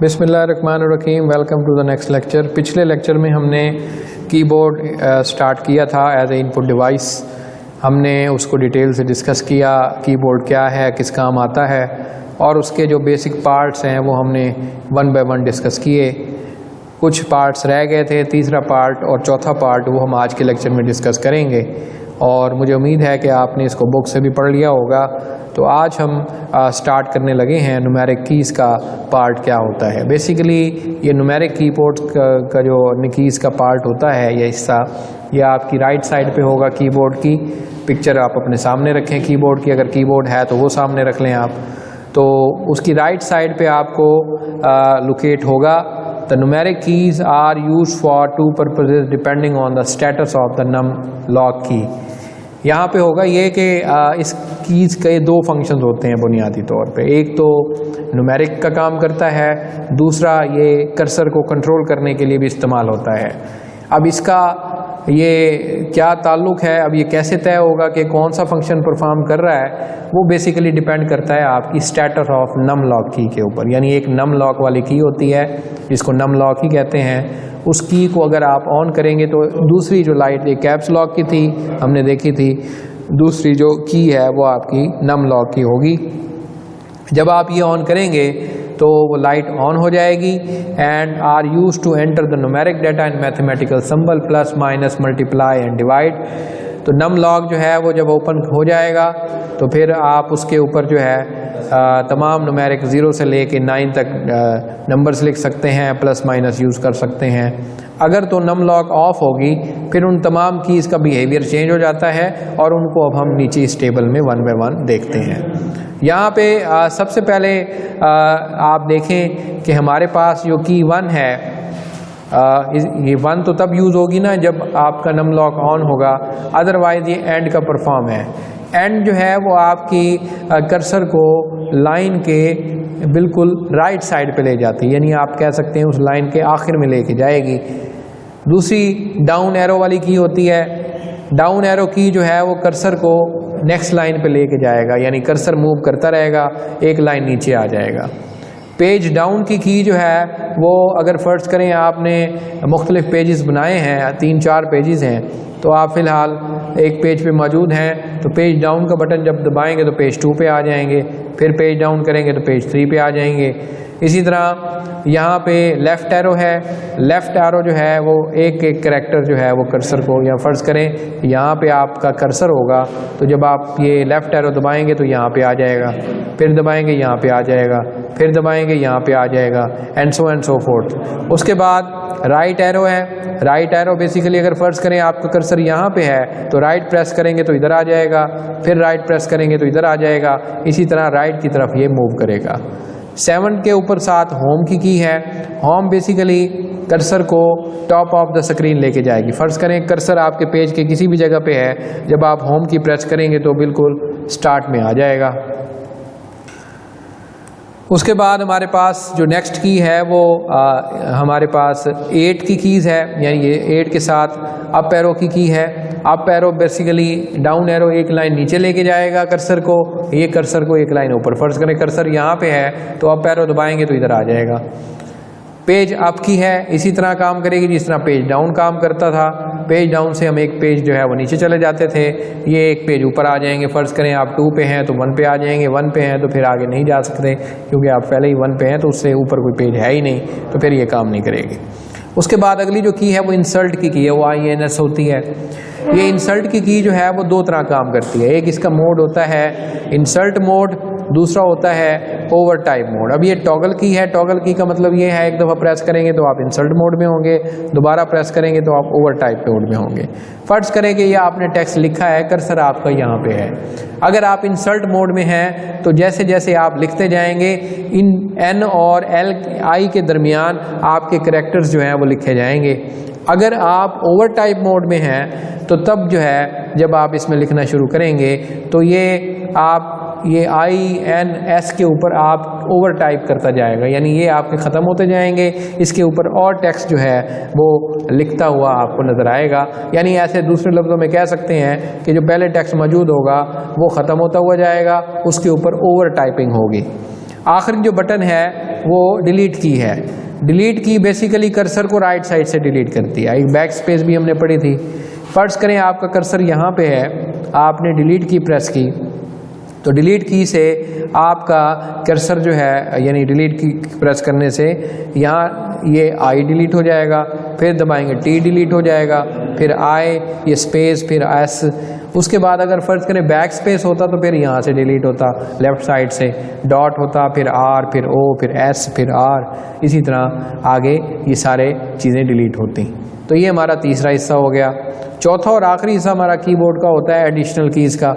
बिस्मिल्लाहिर्रहमानिर्रहीम। Welcome to the next lecture. पिछले lecture में हमने कीबोर्ड स्टार्ट किया था एज ए इनपुट डिवाइस। हमने उसको डिटेल से डिस्कस किया, कीबोर्ड क्या है, किस काम आता है, और उसके जो बेसिक पार्ट्स हैं वो हमने वन बाय वन डिस्कस किए। कुछ पार्ट्स रह गए थे, तीसरा पार्ट और चौथा पार्ट वो हम आज के लेक्चर में डिस्कस करेंगे, और मुझे उम्मीद है कि आपने इसको बुक से भी पढ़ लिया होगा। तो आज हम स्टार्ट करने लगे हैं न्यूमेरिक कीज़ का पार्ट क्या होता है। बेसिकली ये न्यूमेरिक कीबोर्ड का जो कीज़ का पार्ट होता है, यह हिस्सा यह आपकी राइट साइड पे होगा। कीबोर्ड की पिक्चर आप अपने सामने रखें कीबोर्ड की, अगर कीबोर्ड है तो वो सामने रख लें आप, तो उसकी राइट साइड पे आपको लोकेट होगा। The numeric keys are used for two purposes depending on the status of the num lock key. यहाँ पे होगा ये कि इस कीज़ के दो फंक्शंस होते हैं बुनियादी तौर पे। एक तो न्यूमेरिक का काम करता है, दूसरा ये कर्सर को कंट्रोल करने के लिए भी इस्तेमाल होता है। अब इसका ये क्या ताल्लुक़ है, अब ये कैसे तय होगा कि कौन सा फंक्शन परफॉर्म कर रहा है, वो बेसिकली डिपेंड करता है आपकी स्टेटस ऑफ नम लॉक की के ऊपर। यानी एक नम लॉक वाली की होती है जिसको नम लॉक ही कहते हैं, उस की को अगर आप ऑन करेंगे तो दूसरी जो लाइट एक कैप्स लॉक की थी हमने देखी थी, दूसरी जो की है वो आपकी नम लॉक की होगी। जब आप ये ऑन करेंगे तो वो लाइट ऑन हो जाएगी। And are use to enter the numeric data in mathematical symbol plus minus multiply and divide. तो नम लॉक जो है वो जब ओपन हो जाएगा तो फिर आप उसके ऊपर जो है तमाम न्यूमेरिक 0 से लेके 9 तक नंबर्स लिख सकते हैं, प्लस माइनस यूज़ कर सकते हैं। अगर तो नम लॉक ऑफ होगी फिर उन तमाम कीज़ का बिहेवियर चेंज हो जाता है, और उनको अब हम नीचे इस टेबल में वन बाय वन देखते हैं। यहाँ पे सबसे पहले आप देखें कि हमारे पास जो की 1 है, ये 1 तो तब यूज़ होगी ना जब आपका नम लॉक ऑन होगा, अदरवाइज ये एंड का परफॉर्म है। एंड जो है वो आपकी कर्सर को लाइन के बिल्कुल राइट साइड पे ले जाती है, यानी आप कह सकते हैं उस लाइन के आखिर में लेके जाएगी। दूसरी डाउन एरो वाली की होती है। डाउन एरो की जो है वो कर्सर को नेक्स्ट लाइन पे लेके जाएगा, यानी कर्सर मूव करता रहेगा, एक लाइन नीचे आ जाएगा। पेज डाउन की जो है वो अगर फ़र्ज़ करें आपने मुख्तलिफ़ पेजेस बनाए हैं, 3-4 पेजेस हैं, तो आप फ़िलहाल एक पेज पे मौजूद हैं, तो पेज डाउन का बटन जब दबाएंगे तो पेज 2 पे आ जाएंगे, फिर पेज डाउन करेंगे तो पेज 3 पे आ जाएंगे। इसी तरह यहाँ पे लेफ़्ट एरो है। लेफ़्ट एरो जो है वो एक एक करैक्टर जो है वो कर्सर को, या फ़र्ज़ करें यहाँ पे आपका कर्सर होगा तो जब आप ये लेफ़्ट एरो दबाएंगे तो यहाँ पे आ जाएगा, फिर दबाएंगे यहाँ पे आ जाएगा, फिर दबाएंगे यहाँ पे आ जाएगा, एंड सो फोर्थ। उसके बाद राइट एरो है। राइट एरो बेसिकली अगर फ़र्ज़ करें आपका कर्सर यहाँ पे है तो राइट प्रेस करेंगे तो इधर आ जाएगा, फिर राइट प्रेस करेंगे तो इधर आ जाएगा, इसी तरह राइट की तरफ ये मूव करेगा। 7 के ऊपर साथ होम की है। होम बेसिकली कर्सर को टॉप ऑफ द स्क्रीन लेके जाएगी। फ़र्ज़ करें कर्सर आपके पेज के किसी भी जगह पे है, जब आप होम की प्रेस करेंगे तो बिल्कुल स्टार्ट में आ जाएगा। उसके बाद हमारे पास जो नेक्स्ट की है वो हमारे पास 8 की कीज़ है, यानी ये 8 के साथ अप एरो की है। Up arrow basically down arrow एक लाइन नीचे लेके जाएगा कर्सर को, ये कर्सर को एक लाइन ऊपर। फ़र्ज़ करें कर्सर यहाँ पे है तो अप एरो दबाएंगे तो इधर आ जाएगा। पेज अप की है, इसी तरह काम करेगी जिस तरह पेज डाउन काम करता था। पेज डाउन से हम एक पेज जो है वो नीचे चले जाते थे, ये एक पेज ऊपर आ जाएंगे। फ़र्ज़ करें आप 2 पे हैं तो 1 पे आ जाएंगे, 1 पे हैं तो फिर आगे नहीं जा सकते क्योंकि आप पहले ही 1 पे हैं तो उससे ऊपर कोई पेज है ही नहीं, तो फिर ये काम नहीं करेगी। उसके बाद अगली जो की है वो इंसल्ट की है, वो INS होती है। ये इंसल्ट की जो है वो 2 तरह काम करती है। एक इसका मोड होता है इंसल्ट मोड, दूसरा होता है ओवर टाइप मोड। अब ये टॉगल की है। टॉगल की का मतलब ये है एक दफ़ा प्रेस करेंगे तो आप इंसल्ट मोड में होंगे, दोबारा प्रेस करेंगे तो आप ओवर टाइप मोड में होंगे। फ़र्ज़ करें कि ये आपने टेक्स्ट लिखा है, कर्सर आपका यहाँ पे है। अगर आप इंसल्ट मोड में हैं तो जैसे जैसे आप लिखते जाएंगे इन N और L I के दरमियान आपके करैक्टर्स जो हैं वो लिखे जाएंगे। अगर आप ओवर टाइप मोड में हैं तो तब जो है जब आप इसमें लिखना शुरू करेंगे तो ये आप ये INS के ऊपर आप ओवर टाइप करता जाएगा, यानी ये आपके ख़त्म होते जाएंगे, इसके ऊपर और टेक्स्ट जो है वो लिखता हुआ आपको नज़र आएगा। यानी ऐसे दूसरे लफ्ज़ों में कह सकते हैं कि जो पहले टेक्स्ट मौजूद होगा वो ख़त्म होता हुआ जाएगा, उसके ऊपर ओवर टाइपिंग होगी। आखिरी जो बटन है वो डिलीट की है। डिलीट की बेसिकली कर्सर को राइट साइड से डिलीट करती है। एक बैक स्पेस भी हमने पढ़ी थी। फर्ज करें आपका कर्सर यहाँ पे है, आपने डिलीट की प्रेस की, तो डिलीट की से आपका कर्सर जो है यानी डिलीट की प्रेस करने से यहाँ ये आई डिलीट हो जाएगा, फिर दबाएंगे टी डिलीट हो जाएगा, फिर आई, ये स्पेस, फिर एस। उसके बाद अगर फ़र्ज़ करें बैक स्पेस होता तो फिर यहाँ से डिलीट होता, लेफ़्ट साइड से डॉट होता, फिर आर, फिर ओ, फिर एस, फिर आर, इसी तरह आगे ये सारे चीज़ें डिलीट होती। तो ये हमारा तीसरा हिस्सा हो गया। चौथा और आखिरी हिस्सा हमारा कीबोर्ड का होता है एडिशनल कीज़ का।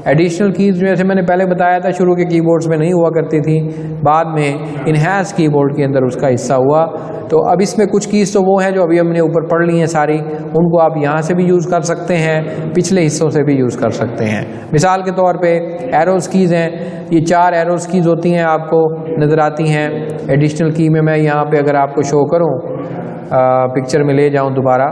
एडिशनल कीज़ जैसे मैंने पहले बताया था शुरू के कीबोर्ड्स में नहीं हुआ करती थी, बाद में इनहैंस कीबोर्ड के अंदर उसका हिस्सा हुआ। तो अब इसमें कुछ कीज़ तो वो हैं जो अभी हमने ऊपर पढ़ ली हैं सारी, उनको आप यहाँ से भी यूज़ कर सकते हैं, पिछले हिस्सों से भी यूज़ कर सकते हैं। मिसाल के तौर पे एरोज़ कीज़ हैं, ये 4 एरोज़ कीज़ होती हैं, आपको नज़र आती हैं। एडिशनल की में मैं यहाँ पे अगर आपको शो करूँ, पिक्चर में ले जाऊँ दोबारा,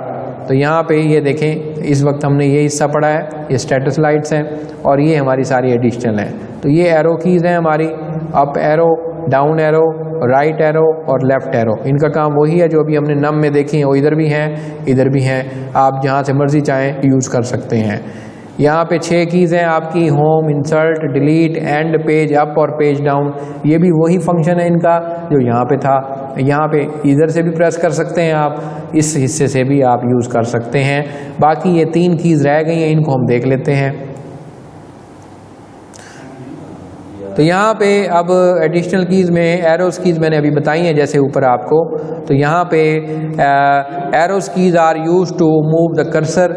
तो यहाँ पे ये देखें, इस वक्त हमने ये हिस्सा पढ़ा है, ये स्टेटस लाइट्स हैं और ये हमारी सारी एडिशनल हैं। तो ये एरो कीज़ हैं हमारी, up arrow, down arrow, right arrow और लेफ़्ट एरो। इनका काम वही है जो अभी हमने नम में देखी है, वो इधर भी हैं, इधर भी हैं, आप जहाँ से मर्ज़ी चाहें यूज़ कर सकते हैं। यहाँ पे 6 कीज़ हैं आपकी, home, insert, delete, and, page up और पेज डाउन। ये भी वही फंक्शन है इनका जो यहाँ पे था। यहाँ पे इधर से भी प्रेस कर सकते हैं आप, इस हिस्से से भी आप यूज़ कर सकते हैं। बाकी ये 3 कीज़ रह गई हैं, इनको हम देख लेते हैं। तो यहाँ पे अब एडिशनल कीज़ में एरोज़ कीज़ मैंने अभी बताई हैं जैसे ऊपर आपको। तो यहाँ पे arrows keys are use to move the cursor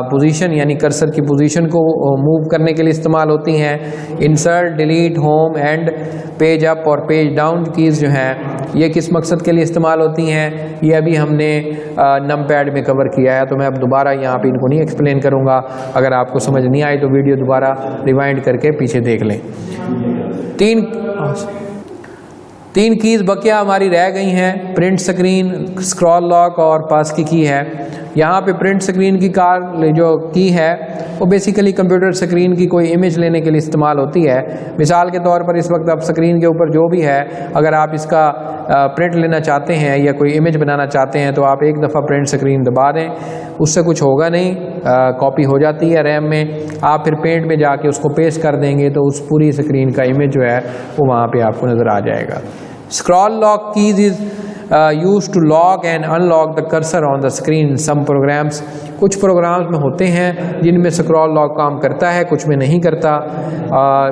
position, यानी कर्सर की पोजीशन को मूव करने के लिए इस्तेमाल होती हैं। Insert, delete, home, end, page up और पेज डाउन कीज़ जो हैं ये किस मकसद के लिए इस्तेमाल होती हैं, ये अभी हमने नम पैड में कवर किया है, तो मैं अब दोबारा यहाँ पे इनको नहीं एक्सप्लेन करूँगा। अगर आपको समझ नहीं आई तो वीडियो दोबारा रिवाइंड करके पीछे देख लें। 3 कीज़ बकिया हमारी रह गई हैं, प्रिंट स्क्रीन, स्क्रॉल लॉक और पास की है। यहाँ पे प्रिंट स्क्रीन की जो की है वो बेसिकली कंप्यूटर स्क्रीन की कोई इमेज लेने के लिए इस्तेमाल होती है। मिसाल के तौर पर इस वक्त आप स्क्रीन के ऊपर जो भी है, अगर आप इसका प्रिंट लेना चाहते हैं या कोई इमेज बनाना चाहते हैं तो आप एक दफ़ा प्रिंट स्क्रीन दबा दें, उससे कुछ होगा नहीं, कॉपी हो जाती है रैम में। आप फिर पेंट में जाके उसको पेस्ट कर देंगे तो उस पूरी स्क्रीन का इमेज जो है वो वहाँ पे आपको नज़र आ जाएगा। Scroll lock keys is use to lock and unlock the cursor on the screen. Some programs, कुछ प्रोग्राम्स में होते हैं जिनमें स्क्रॉल लॉक काम करता है, कुछ में नहीं करता।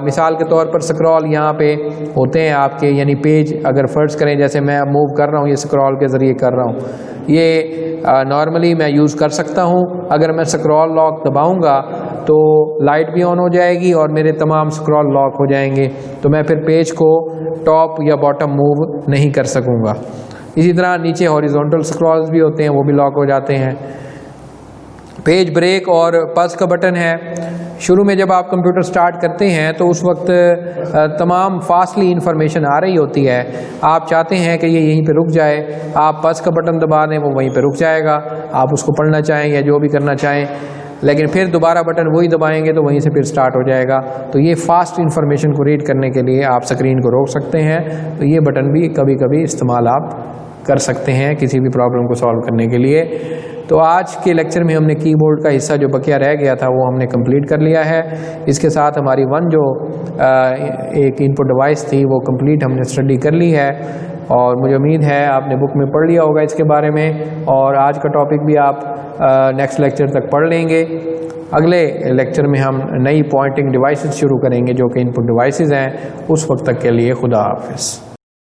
मिसाल के तौर पर स्क्रॉल यहाँ पे होते हैं आपके, यानी पेज अगर फ़र्ज़ करें जैसे मैं मूव कर रहा हूँ, ये स्क्रॉल के ज़रिए कर रहा हूँ, ये नॉर्मली मैं यूज़ कर सकता हूँ। अगर मैं स्क्रॉल लॉक दबाऊँगा तो लाइट भी ऑन हो जाएगी और मेरे तमाम स्क्रॉल लॉक हो जाएंगे, तो मैं फिर पेज को टॉप या बॉटम मूव नहीं कर सकूँगा। इसी तरह नीचे हॉरिजॉन्टल स्क्रॉल्स भी होते हैं, वो भी लॉक हो जाते हैं। पेज ब्रेक और पॉज का बटन है। शुरू में जब आप कंप्यूटर स्टार्ट करते हैं तो उस वक्त तमाम फास्टली इंफॉर्मेशन आ रही होती है, आप चाहते हैं कि ये यहीं पे रुक जाए, आप पॉज का बटन दबा दें, वो वहीं पे रुक जाएगा, आप उसको पढ़ना चाहें या जो भी करना चाहें, लेकिन फिर दोबारा बटन वही दबाएंगे तो वहीं से फिर स्टार्ट हो जाएगा। तो ये फास्ट इंफॉर्मेशन को रीड करने के लिए आप स्क्रीन को रोक सकते हैं, तो ये बटन भी कभी कभी इस्तेमाल आप कर सकते हैं किसी भी प्रॉब्लम को सॉल्व करने के लिए। तो आज के लेक्चर में हमने कीबोर्ड का हिस्सा जो बकिया रह गया था वो हमने कंप्लीट कर लिया है। इसके साथ हमारी जो एक इनपुट डिवाइस थी वो कंप्लीट हमने स्टडी कर ली है, और मुझे उम्मीद है आपने बुक में पढ़ लिया होगा इसके बारे में, और आज का टॉपिक भी आप नेक्स्ट लेक्चर तक पढ़ लेंगे। अगले लेक्चर में हम नई पॉइंटिंग डिवाइसेस शुरू करेंगे जो कि इनपुट डिवाइसेस हैं। उस वक्त तक के लिए खुदा हाफिज़।